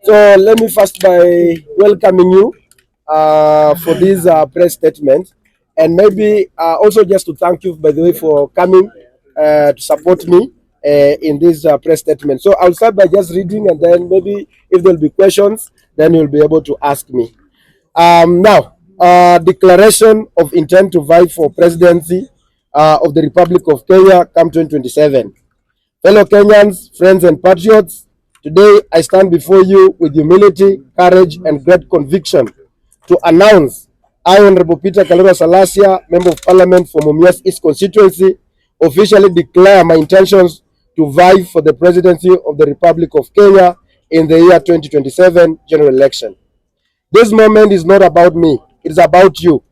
So let me first by welcoming you for this press statement, and maybe also just to thank you, by the way, for coming to support me in this press statement. So I'll start by just reading, and then maybe if there'll be questions, then you'll be able to ask me. Now, declaration of intent to vie for presidency of the Republic of Kenya come 2027. Fellow Kenyans, friends and patriots, today I stand before you with humility, courage and great conviction to announce I, Honorable Peter Kalura Salasya, Member of Parliament for Mumias East Constituency, officially declare my intentions to vie for the presidency of the Republic of Kenya in the year 2027 general election. This moment is not about me, it is about you,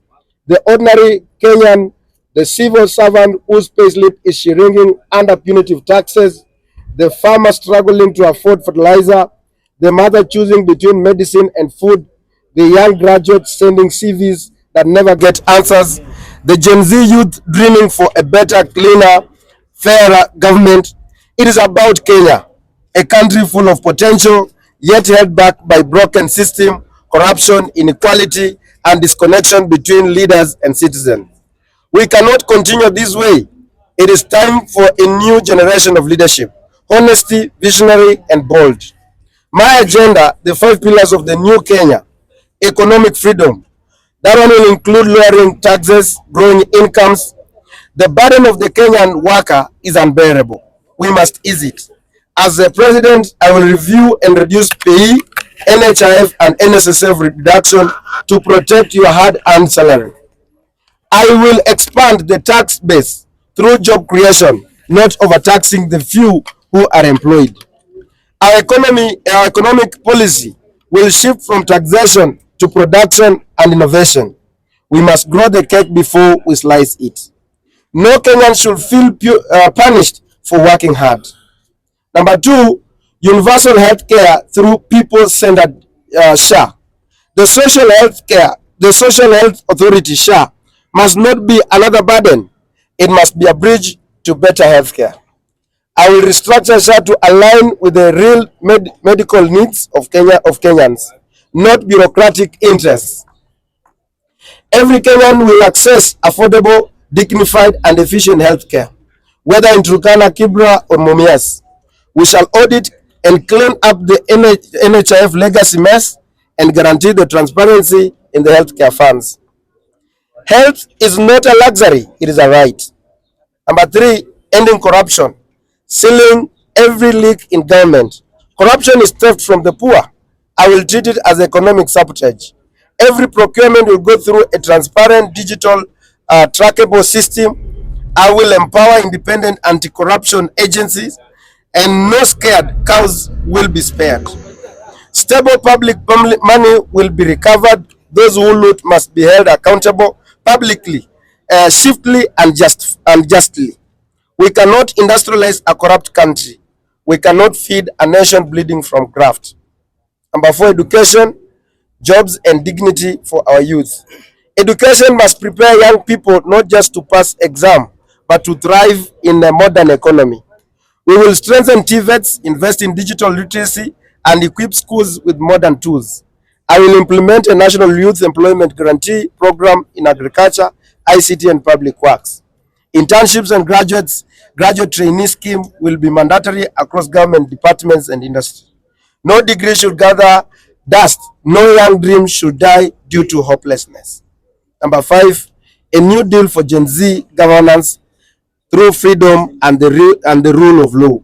the ordinary Kenyan, the civil servant whose payslip is shrinking under punitive taxes, the farmer struggling to afford fertilizer, the mother choosing between medicine and food, the young graduate sending CVs that never get answers, the Gen Z youth dreaming for a better, cleaner, fairer government. It is about Kenya, a country full of potential, yet held back by broken system, corruption, inequality, and disconnection between leaders and citizens. We cannot continue this way. It is time for a new generation of leadership, honesty, visionary, and bold. My agenda, the 5 pillars of the new Kenya: economic freedom. That one will include lowering taxes, growing incomes. The burden of the Kenyan worker is unbearable. We must ease it. As the president, I will review and reduce pay, NHIF, and NSSF reduction to protect your hard-earned salary. I will expand the tax base through job creation, not overtaxing the few who are employed. Our economic policy will shift from taxation to production and innovation. We must grow the cake before we slice it. No Kenyan should feel punished for working hard. Number 2, universal health care through people-centered SHA. The social health authority SHA must not be another burden. It must be a bridge to better healthcare. I will restructure SHA to align with the real medical needs of Kenyans, not bureaucratic interests. Every Kenyan will access affordable, dignified, and efficient healthcare, whether in Turkana, Kibra, or Mumias. We shall audit and clean up the NHIF legacy mess and guarantee the transparency in the healthcare funds. Health is not a luxury, it is a right. Number 3, ending corruption, sealing every leak in government. Corruption is theft from the poor. I will treat it as economic sabotage. Every procurement will go through a transparent, digital, trackable system. I will empower independent anti-corruption agencies, and no scared cows will be spared. Stable public money will be recovered. Those who loot must be held accountable publicly, swiftly, and justly. We cannot industrialize a corrupt country. We cannot feed a nation bleeding from graft. Number 4, education, jobs, and dignity for our youth. Education must prepare young people not just to pass exam, but to thrive in a modern economy. We will strengthen TVETs, invest in digital literacy, and equip schools with modern tools. I will implement a national youth employment guarantee program in agriculture, ICT, and public works. Internships and graduate trainee scheme will be mandatory across government departments and industry. No degree should gather dust. No young dream should die due to hopelessness. Number 5, a new deal for Gen Z governance through freedom and the rule of law.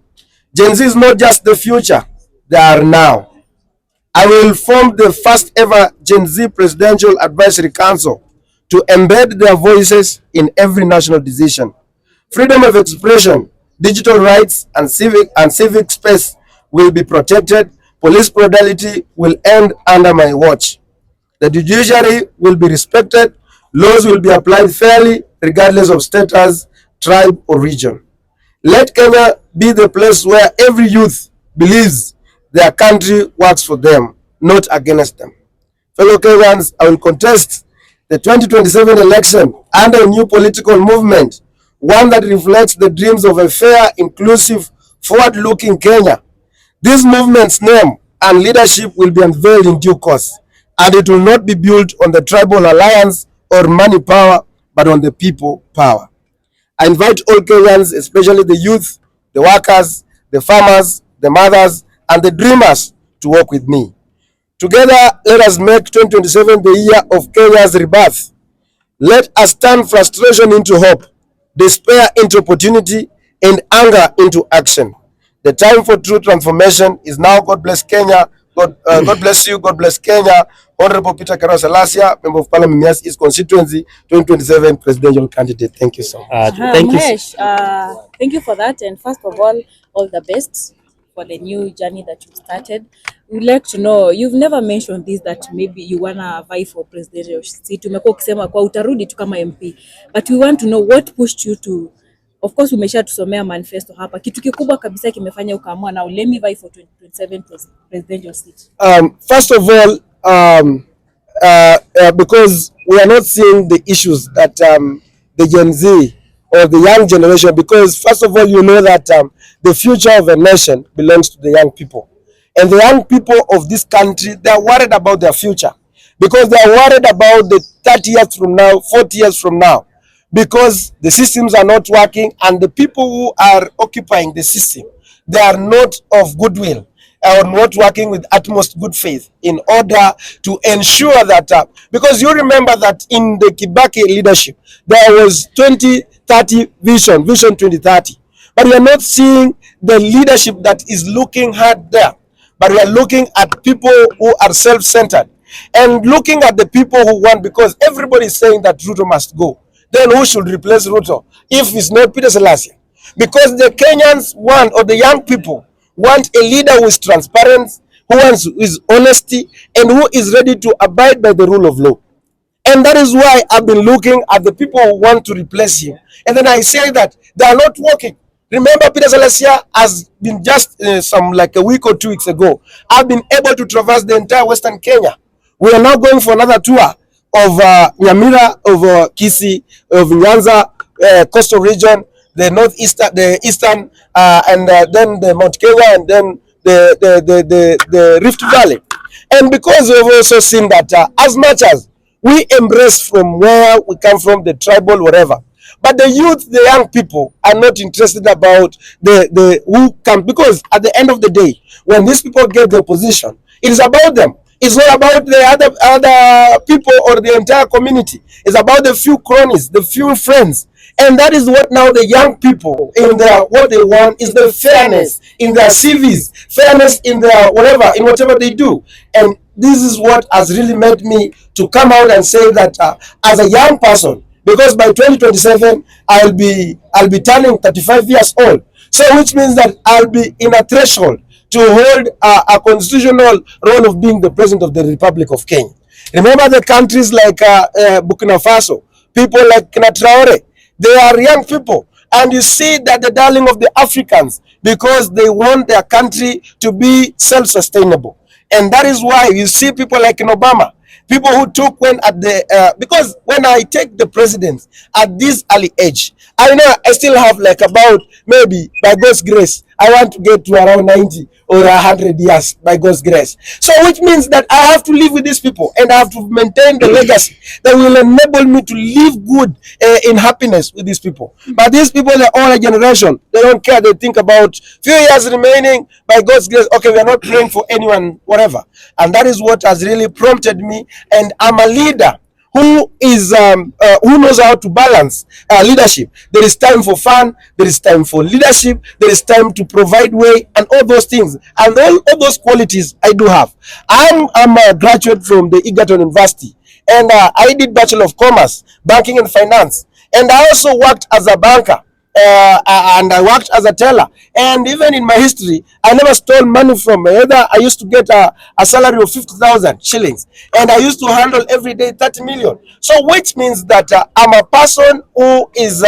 Gen Z is not just the future, they are now. I will form the first ever Gen Z Presidential Advisory Council to embed their voices in every national decision. Freedom of expression, digital rights, and civic space will be protected. Police brutality will end under my watch. The judiciary will be respected. Laws will be applied fairly, regardless of status, tribe, or region. Let Kenya be the place where every youth believes their country works for them, not against them. Fellow Kenyans, I will contest the 2027 election under a new political movement, one that reflects the dreams of a fair, inclusive, forward-looking Kenya. This movement's name, and leadership will be unveiled in due course, and it will not be built on the tribal alliance or money power, but on the people power. I invite all Kenyans, especially the youth, the workers, the farmers, the mothers, and the dreamers to work with me. Together, let us make 2027 the year of Kenya's rebirth. Let us turn frustration into hope, despair into opportunity, and anger into action. The time for true transformation is now. God bless Kenya. God bless you. God bless Kenya. Honorable Peter Kero Salasya, Member of Parliament, Mias East Constituency, 2027 presidential candidate. Thank you so much. Thank you. Thank you for that. And first of all the best for the new journey that you started. We'd like to know, you've never mentioned this, that maybe you wanna vie for presidential seat. Umekuwa ukisema kwa utarudi tu kama MP. But we want to know what pushed you to, of course umesha tusomea manifesto hapa. Kitu kikubwa kabisa kimefanya ukaamua now let me vie for 2027 presidential seat. First of all, because we are not seeing the issues that the Gen Z or the young generation, because first of all, you know that the future of a nation belongs to the young people. And the young people of this country, they are worried about their future, because they are worried about the 30 years from now, 40 years from now, because the systems are not working, and the people who are occupying the system, they are not of goodwill or not working with utmost good faith in order to ensure that, because you remember that in the Kibaki leadership, there was 2030 vision 2030. But we are not seeing the leadership that is looking hard there. But we are looking at people who are self-centered and looking at the people who want, because everybody is saying that Ruto must go. Then who should replace Ruto if it's not Peter Salasya? Because the Kenyans want, or the young people want, a leader who is transparent, who wants his honesty, and who is ready to abide by the rule of law. And that is why I've been looking at the people who want to replace him. And then I say that they are not working. Remember, Peter Salasya has been just some like a week or 2 weeks ago, I've been able to traverse the entire Western Kenya. We are now going for another tour of Nyamira, of Kisii, of Nyanza, coastal region, the northeastern, the eastern, and then the Mount Kenya, and then the Rift Valley. And because we've also seen that as much as we embrace from where we come from, the tribal, whatever, but the youth, the young people are not interested about the who come, because at the end of the day, when these people get the position, it is about them. It's not about the other people or the entire community. It's about the few cronies, the few friends. And that is what now the young people, in their, what they want is the fairness in their CVs, fairness in their whatever, in whatever they do. And this is what has really made me to come out and say that as a young person, because by 2027 I'll be turning 35 years old. So which means that I'll be in a threshold to hold a constitutional role of being the president of the Republic of Kenya. Remember the countries like Burkina Faso, people like Traore, they are young people. And you see that the darling of the Africans, because they want their country to be self-sustainable. And that is why you see people like in Obama, people who took when at the, because when I take the president at this early age, I know I still have like about, maybe by God's grace, I want to get to around 90 or 100 years by God's grace. So which means that I have to live with these people, and I have to maintain the legacy that will enable me to live good in happiness with these people. But these people, they're all a generation. They don't care. They think about few years remaining by God's grace. Okay, we are not praying for anyone, whatever. And that is what has really prompted me. And I'm a leader who is who knows how to balance leadership. There is time for fun, there is time for leadership, there is time to provide way, and all those things, and all those qualities I do have. I'm a graduate from the Egerton University, and I did Bachelor of Commerce, Banking and Finance, and I also worked as a banker. And I worked as a teller, and even in my history, I never stole money from either. I used to get a salary of 50,000 shillings, and I used to handle every day 30 million. So, which means that I'm a person who is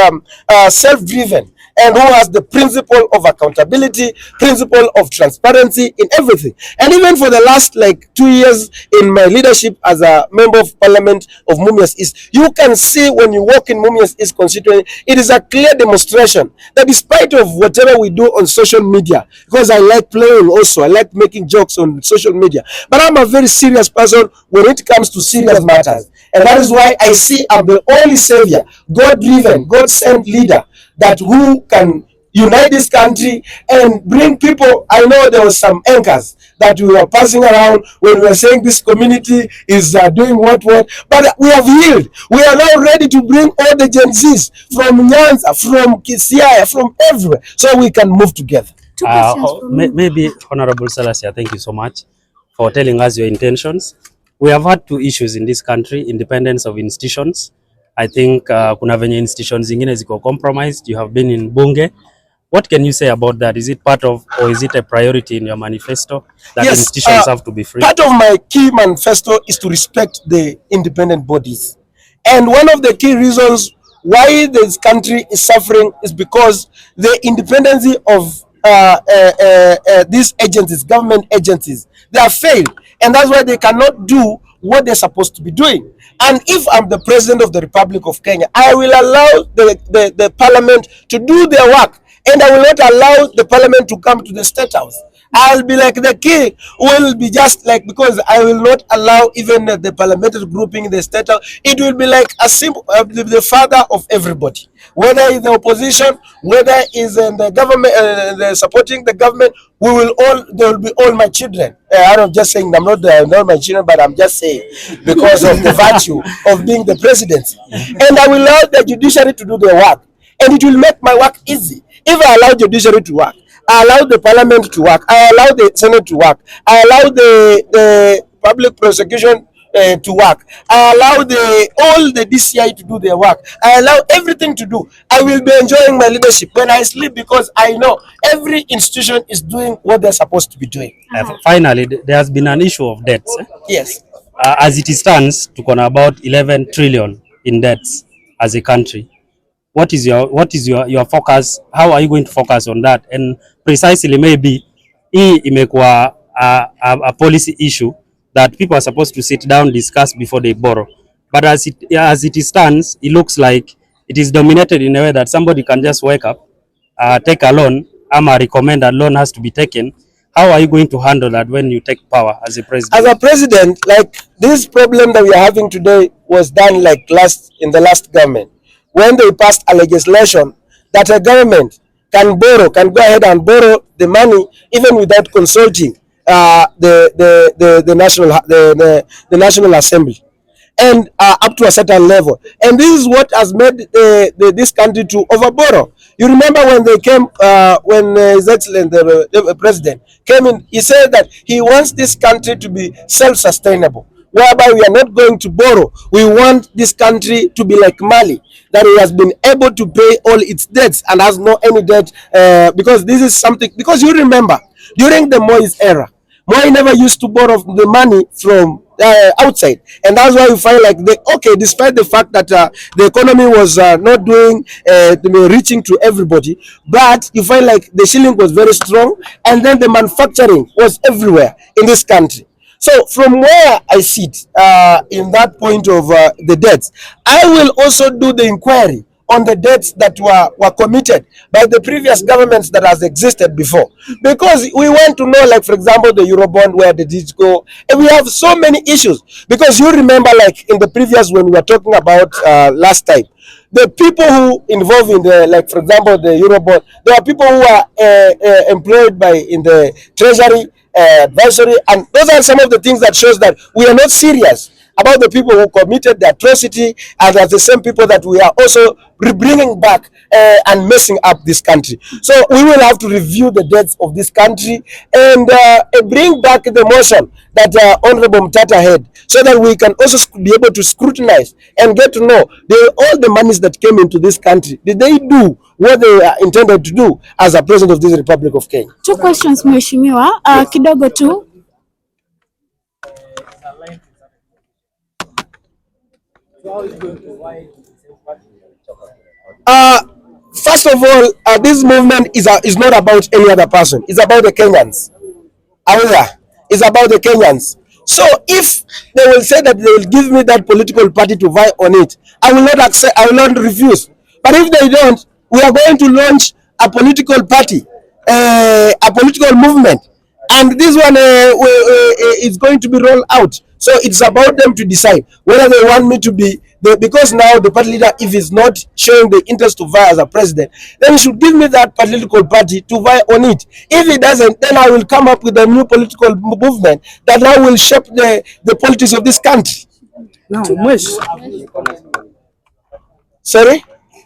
self-driven, and who has the principle of accountability, principle of transparency in everything. And even for the last like 2 years in my leadership as a member of parliament of Mumias East, you can see when you walk in Mumias East constituency, it is a clear demonstration that despite of whatever we do on social media, because I like playing also, I like making jokes on social media, but I'm a very serious person when it comes to serious matters. And that is why I see I'm the only savior, God-driven, God-sent leader that who can unite this country and bring people. I know there was some anchors that we were passing around when we were saying this community is doing what, but we have healed. We are now ready to bring all the Gen Zs from Nyanza, from Kisiaya, from everywhere, so we can move together. Maybe Honorable Salasya, thank you so much for telling us your intentions. We have had two issues in this country, independence of institutions. I think kuna venye institutions zingine ziko compromised. You have been in bunge. What can you say about that? Is it part of, or is it a priority in your manifesto that Yes, institutions have to be free? Part of my key manifesto is to respect the independent bodies. And one of the key reasons why this country is suffering is because the independence of these agencies, government agencies, they have failed. And that's why they cannot do what they're supposed to be doing. And if I'm the president of the Republic of Kenya, I will allow the parliament to do their work. And I will not allow the parliament to come to the state house. I'll be like the king, will be just like, because I will not allow even the parliamentary grouping in the state house. It will be like a simple, the father of everybody, whether in the opposition, whether is in the government, supporting the government. We will all, they will be all my children. I'm just saying I'm not my children, but I'm just saying because of the virtue of being the president. And I will allow the judiciary to do their work, and it will make my work easy. If I allow judiciary to work, I allow the parliament to work, I allow the senate to work, I allow the public prosecution to work, I allow all the DCI to do their work, I allow everything to do, I will be enjoying my leadership when I sleep, because I know every institution is doing what they're supposed to be doing. Finally, there has been an issue of debts. Yes. As it stands, tuko na about 11 trillion in debts as a country. What is your focus? How are you going to focus on that? And precisely maybe hii imekuwa a policy issue that people are supposed to sit down, discuss before they borrow. But as it stands, it looks like it is dominated in a way that somebody can just wake up, take a loan, ama recommend a loan has to be taken. How are you going to handle that when you take power as a president? As a president, like this problem that we are having today was done like in the last government, when they passed a legislation that a government can go ahead and borrow the money even without consulting the National Assembly, and up to a certain level. And this is what has made this country to overborrow. You remember when they came, when His Excellency the President came in, he said that he wants this country to be self-sustainable, whereby we are not going to borrow. We want this country to be like Mali, that it has been able to pay all its debts and has no any debt, because this is something, because you remember during the Moise era, Moi never used to borrow the money from outside, and that's why you find like despite the fact that the economy was not doing reaching to everybody, but you find like the shilling was very strong, and then the manufacturing was everywhere in this country. So from where I sit in that point of the debts, I will also do the inquiry on the debts that were committed by the previous governments that has existed before, because we want to know, like for example, the Eurobond, where did it go? And we have so many issues, because you remember like in the previous, when we were talking about last time, the people who involved in the, like for example, the Eurobond, there are people who are employed in the treasury, advisory, and those are some of the things that shows that we are not serious about the people who committed the atrocity, and as the same people that we are also bringing back and messing up this country. So we will have to review the debts of this country and bring back the motion that Honorable Mtata had, so that we can also be able to scrutinize and get to know all the monies that came into this country. Did they do what they are intended to do as a president of this Republic of Kenya? Two questions, Mheshimiwa. Kidogo tu. First of all, this movement is not about any other person. It's about the Kenyans. However, it's about the Kenyans. So if they will say that they will give me that political party to vie on it, I will not accept. I will not refuse. But if they don't, we are going to launch a political party, a political movement, and this one is going to be rolled out. So it's about them to decide whether they want me to be because now the party leader, if he's not showing the interest to vie as a president, then he should give me that political party to vie on it. If he doesn't, then I will come up with a new political movement that now will shape the politics of this country. Now, Mwesh, Sorry?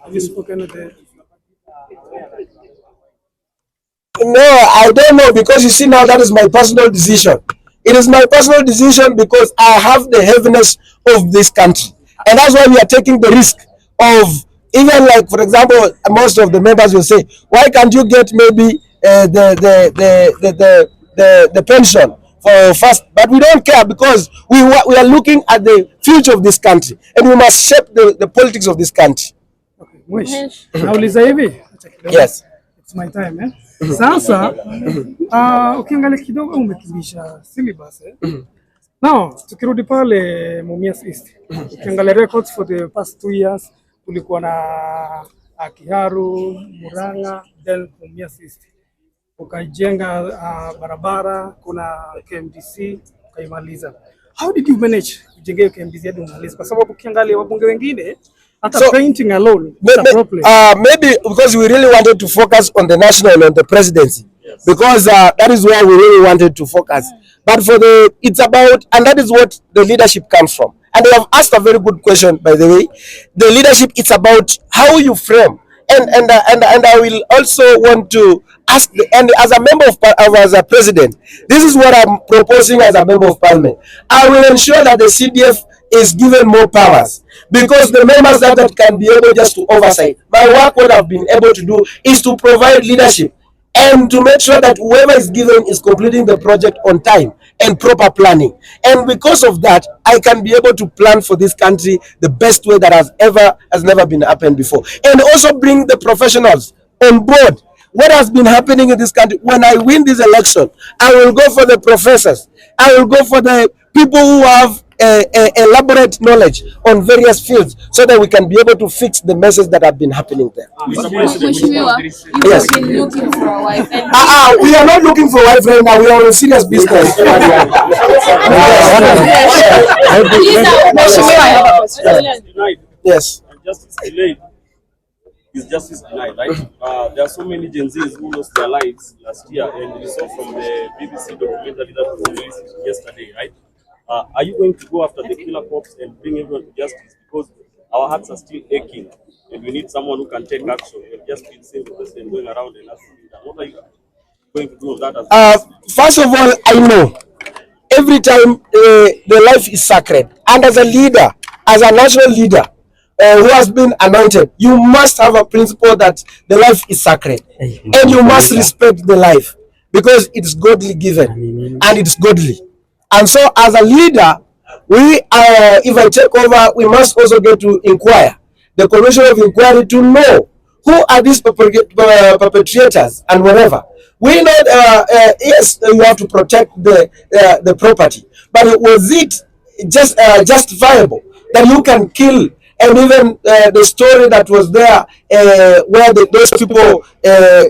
have you spoken with the... No, I don't know, because you see now that is my personal decision. It is my personal decision because I have the heaviness of this country. And that's why we are taking the risk of, even like, for example, most of the members will say, why can't you get maybe the pension for first? But we don't care, because we are looking at the future of this country, and we must shape the politics of this country. Okay, Mwesh, nauliza hivi. Yes. It's my time, eh? Sasa, ukiangalia kidogo umekimbisha syllabus, eh? Now, tukirudi pale Mumias East, ukiangalia records for the past 2 years, kulikuwa na Kiharu, Murang'a, then Mumias East. Ukaijenga barabara, kuna KMDC, ukaimaliza. How did you manage kujenga KMDC hadi umaliza? Kwa sababu ukiangalia wabunge wengine, hata painting alone, maybe because we really wanted to focus on the national and the presidency. Yes. Because that is where we really wanted to focus. But it's about, and that is what the leadership comes from. And they have asked a very good question, by the way. The leadership, it's about how you frame. And I will also want to ask, and as a member of as a president, this is what I'm proposing as a member of parliament. I will ensure that the CDF is given more powers, because the members that can be able just to oversight. My work, what I've been able to do is to provide leadership and to make sure that whoever is given is completing the project on time and proper planning. And because of that, I can be able to plan for this country the best way that has never been happened before. And also bring the professionals on board. What has been happening in this country, when I win this election, I will go for the professors. I will go for the people who have elaborate knowledge on various fields, so that we can be able to fix the messes that have been happening there. Yes. You've been looking for a wife. We are not looking for a wife right now. We are on serious business. Please, Mheshimiwa, I have a question. Yes. Justice delayed is justice denied, right? There are so many Gen Zs who lost their lives last year, and we saw from the BBC documentary that was released yesterday, right? Are you going to go after the killer cops and bring everyone to justice? Because our hearts are still aching, and we need someone who can take action. We have just been seeing the president going around and asking, what are you going to do on that? First of all, I know every time the life is sacred, and as a leader, as a national leader who has been anointed, you must have a principle that the life is sacred, and you must respect the life, because it's godly given and it's godly. And so as a leader, if I take over, we must also get to inquire, the commission of inquiry, to know who are these perpetrators and whatever. We know, yes, you have to protect the property, but was it just justifiable that you can kill? And even the story that was there, where those people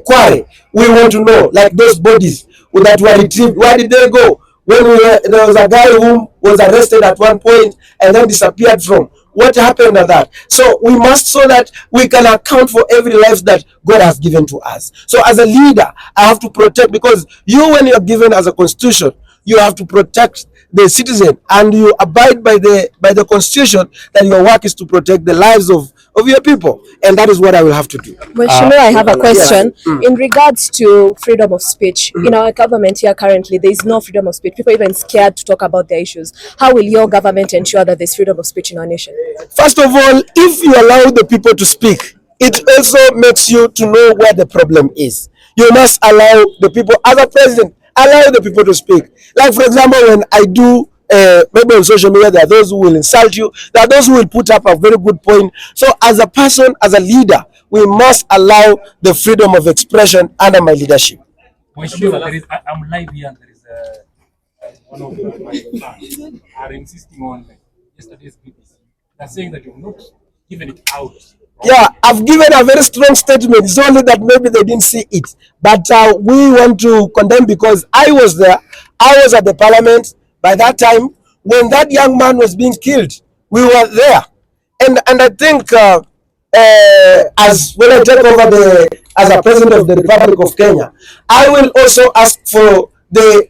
quarry, we want to know, like those bodies that were retrieved, where did they go? When there was a guy who was arrested at one point and then disappeared from. What happened at that? So we must, so that we can account for every life that God has given to us. So as a leader, I have to protect, because when you're given as a constitution, you have to protect the citizen, and you abide by the constitution, that your work is to protect the lives of your people, and that is what I will have to do. Mheshimiwa, I have a question. In regards to freedom of speech. In our government here currently, there is no freedom of speech. People are even scared to talk about their issues. How will your government ensure that there's freedom of speech in our nation? First of all, if you allow the people to speak, it also makes you to know where the problem is. You must allow the people, as a president, allow the people to speak. Like, for example, when I do maybe on social media, there are those who will insult you, there are those who will put up a very good point. So as a person, as a leader, we must allow the freedom of expression under my leadership. Mheshimiwa, I'm live here and there is one of my fans are insisting on yesterday's BBC. They're saying that you've not given it out. Yeah, I've given a very strong statement. It's only that maybe they didn't see it. But we want to condemn because I was there. I was at the parliament by that time when that young man was being killed. We were there. And I think as when I take over as a president of the Republic of Kenya, I will also ask for the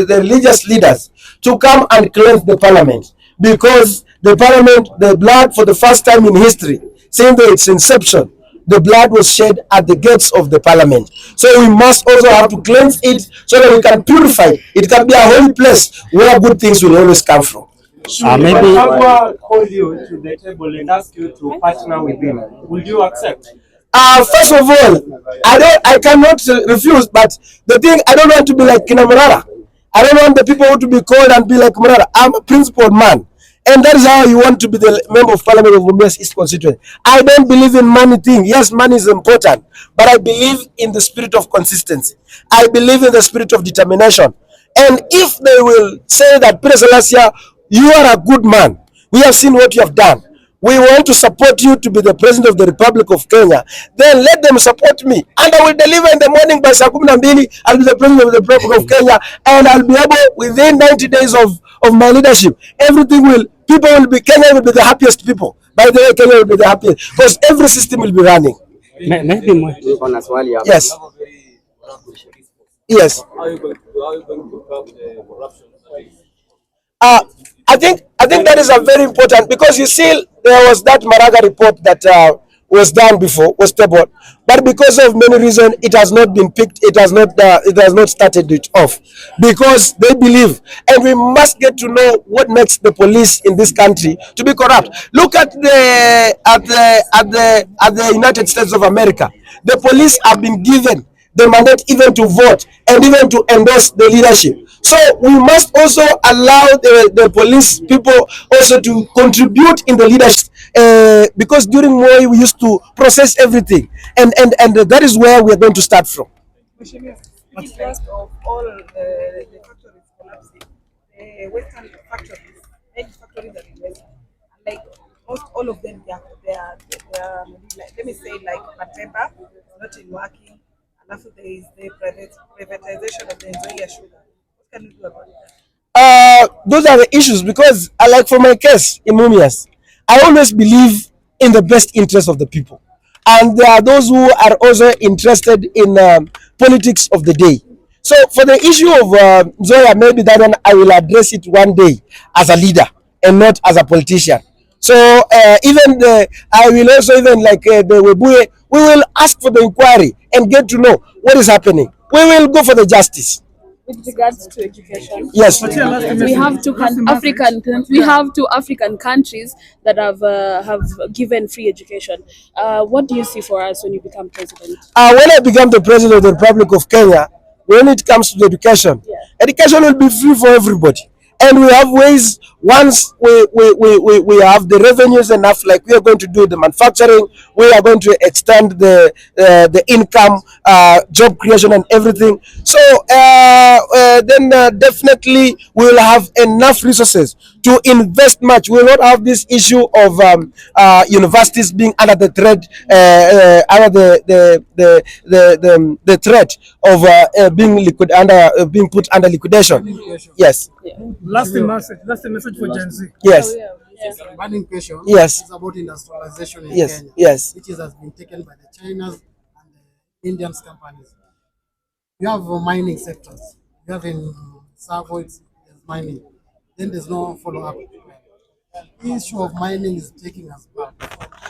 religious leaders to come and cleanse the parliament, because the parliament, the blood for the first time in history, since its inception, the blood was shed at the gates of the parliament. So we must also have to cleanse it so that we can purify it. It can be a holy place where good things will always come from. Maybe call you to the table and ask you to partner with him. Would you accept? First of all, I cannot refuse, but the thing, I don't want to be like Kina Murara. I don't want the people to be called and be like Murara. I'm a principled man. And that is how you want to be the member of parliament of Mumias East constituency. I don't believe in money thing. Yes, money is important, but I believe in the spirit of consistency. I believe in the spirit of determination. And if they will say that, Peter Salasya, you are a good man, we have seen what you have done, we want to support you to be the president of the Republic of Kenya, then let them support me. And I will deliver in the morning by saa 12, I'll be the president of the Republic of Kenya, and I'll be able, within 90 days of my leadership, people will be, Kenya will be the happiest people. By the way, Kenya will be the happiest, because every system will be running. Yes. Yes. How are you going to curb the corruption? I think that is a very important, because you see there was that Maraga report that was done before, was tabled, but because of many reasons it has not been picked, it has not started it off, because they believe, and we must get to know what makes the police in this country to be corrupt. Look at the United States of America. The police have been given the mandate even to vote and even to endorse the leadership. So we must also allow the police people also to contribute in the leadership, because during Moi we used to process everything, and that is where we are going to start from. With the rest of all the factories collapsing, the Western factories, any factories that invest, like most all of them, they are like, let me say, like Matemba is not in working. And after there is the privatization of the Nzoia sugar. What can you do about it? Those are the issues, because like for my case in Mumias, I always believe in the best interest of the people, and there are those who are also interested in politics of the day. So for the issue of Nzoia, maybe that one I will address it one day as a leader and not as a politician. So I will also, even like the Webuye, we will ask for the inquiry and get to know what is happening. We will go for the justice. With regards to education, yes, we have two African countries that have given free education. What do you see for us when you become president? When I become the president of the Republic of Kenya, when it comes to education, education will be free for everybody. And we have ways, once we have the revenues enough, like we are going to do the manufacturing, we are going to extend the income, job creation and everything. So then definitely we will have enough resources to invest much. We will not have this issue of universities being under the threat, under the threat of being put under liquidation. Yes. Last message for Gen Z. Yes. Burning question. Yes. It's about industrialization in Yes. Kenya. Yes. Which has been taken by the Chinas and the Indian companies. You have mining sectors. You have in Savo, there's mining. Then there's no follow-up. The issue of mining is taking us back.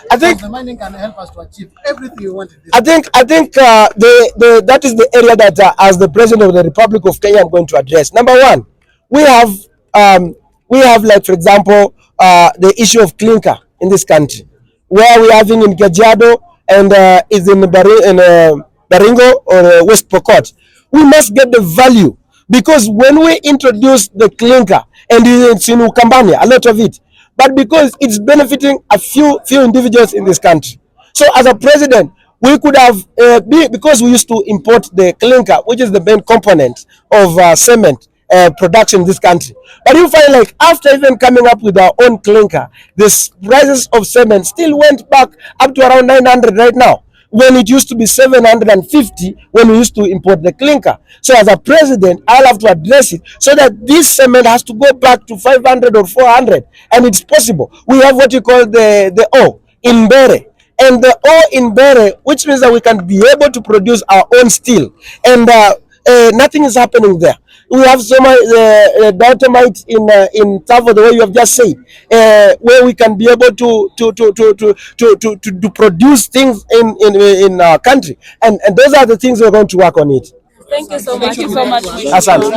I think the mining can help us to achieve everything we want. I think that is the area that as the president of the Republic of Kenya I'm going to address. Number one, we have like, for example, the issue of clinker in this country, where we are having in Kajiado and is in Baringo or West Pokot. We must get the value, because when we introduce the clinker, and it's in Ukambani, a lot of it, but because it's benefiting a few individuals in this country, So as a president, we could have, because we used to import the clinker, which is the main component of cement production in this country. But you find like after even coming up with our own clinker, the prices of cement still went back up to around 900 right now, when it used to be 750 when we used to import the clinker. So as a president, I'll have to address it so that this cement has to go back to 500 or 400, and it's possible. We have what you call the ore in Bere, and the ore in Bere, which means that we can be able to produce our own steel, and nothing is happening there. We have so much diatomite in Tavo, the way you have just said, where we can be able to produce things in our country, and those are the things we're going to work on it. Thank you so much. Thank you so much. Asante.